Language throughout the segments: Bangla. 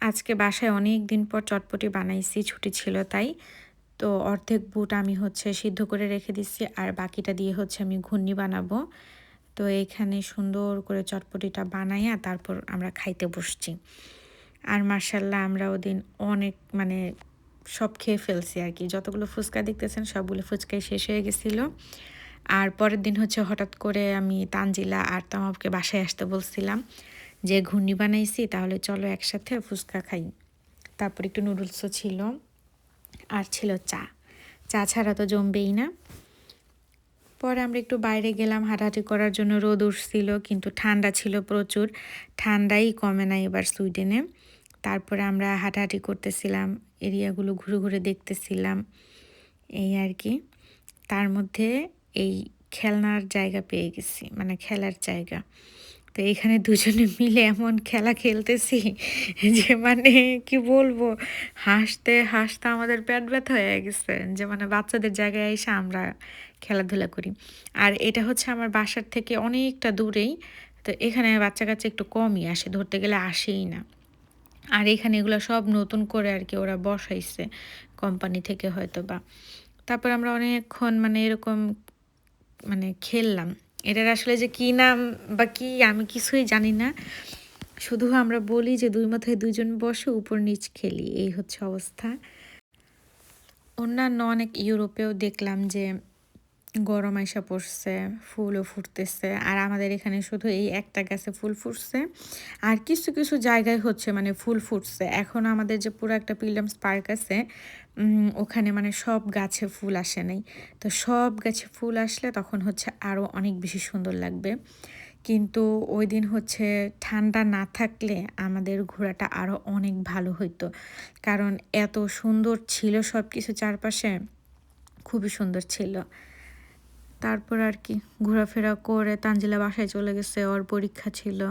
আজকে বাসায় অনেক দিন পর চটপটি বানাইছি, ছুটি ছিল তাই। তো অর্ধেক বুট আমি সিদ্ধ করে রেখে দিচ্ছি আর বাকিটা দিয়ে আমি ঘুগনি বানাবো। তো এখানে সুন্দর করে চটপটিটা বানাইয়া তারপর আমরা খাইতে বসছি। আর মাশাআল্লাহ আমরা ওদিন অনেক সব খেয়ে ফেলছি আরকি। যতগুলো ফুচকা দেখতেছেন সবগুলো ফুচকাই শেষ হয়ে গেছিল। আর পরের দিন হঠাৎ করে আমি তানজিলা আর তামাবকে বাসায় আসতে বলছিলাম যে, "ঘুগনি বানাইছি তাহলে চলো একসাথে ফুচকা খাই।" তারপর একটু নুডলসও ছিল আর ছিল চা। চা ছাড়া তো জমবেই না। পরে আমরা একটু বাইরে গেলাম হাঁটাহাঁটি করার জন্য। রোদ উঠছিল কিন্তু ঠান্ডা ছিল প্রচুর। ঠান্ডাই কমে না এবার সুইডেনে। তারপরে আমরা হাঁটাহাঁটি করতেছিলাম, এরিয়াগুলো ঘুরে, ঘুরে দেখতেছিলাম এই আরকি। তার মধ্যে এই খেলনার জায়গা পেয়ে গেছি, খেলার জায়গা। তো এখানে দুজনে মিলে এমন খেলা খেলতেছি যে কি বলবো, হাসতে, হাসতে আমাদের পেট ব্যথা হয়ে গেছে যে বাচ্চাদের জায়গায় এসে আমরা খেলাধুলা করি। আর এটা আমার বাসার থেকে অনেকটা দূরেই। তো এখানে বাচ্চা-কাচ্চা একটু কমই আসে, ধরতে গেলে আসেই না। আর এখানে এগুলো সব নতুন করে আরকি ওরা বসাইছে কোম্পানি থেকে হয়তোবা। তারপর আমরা অনেকক্ষণ এরকম খেললাম। এটার আসলে যে কি নাম বা কি আমি কিছুই জানি না। শুধু আমরা বলি যে ২ মাথায় ২ জন বসে উপর নিচ খেলি। এই অবস্থা। অন্যান্য অনেক ইউরোপেও দেখলাম যে গরম আইসা পড়ছে, ফুলও ফুটতেছে। আর আমাদের এখানে শুধু এই একটা গাছে ফুল ফুটছে। আর কিছু, কিছু জায়গায় ফুল ফুটছে। এখন আমাদের যে পুরো একটা পিলগ্রিমস পার্ক আছে, ওখানে সব গাছে ফুল আসে নাই। তো সব গাছে ফুল আসলে তখন আরো অনেক বেশি সুন্দর লাগবে। কিন্তু ওইদিন ঠান্ডা না থাকলে আমাদের ঘোরাটা আরো অনেক ভালো হইতো। কারণ এত সুন্দর ছিল সবকিছু চারপাশে, খুবই সুন্দর ছিল। তারপর আর কি ঘোরাফেরা করে তানজিলা বাসায় চলে গেছে, ওর পরীক্ষা ছিল।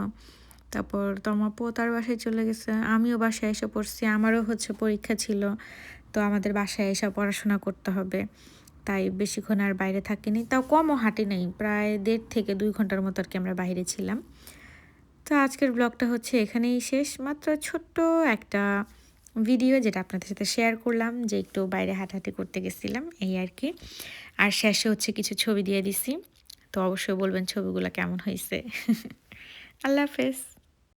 তারপর তমাপু তার বাসায় চলে গেছে, আমিও বাসায় এসে পড়ছি, আমারও পরীক্ষা ছিল। তো আমাদের বাসায় এসে পড়াশোনা করতে হবে, তাই বেশিক্ষণ আর বাইরে থাকিনি। তাও কমও হাঁটি নাই, প্রায় ১.৫ থেকে ২ ঘন্টার মতো আর কি আমরা বাইরে ছিলাম। তো আজকের ব্লগটা এখানেই শেষ। মাত্র ছোট্ট একটা ভিডিও যেটা আপনাদের সাথে শেয়ার করলাম, যে একটু বাইরে হাঁটাহাঁটি করতে গেছিলাম এই আর কি। আর শেষে কিছু ছবি দিয়ে দিছি। তো অবশ্যই বলবেন ছবিগুলো কেমন হয়েছে। আল্লাহ হাফেজ।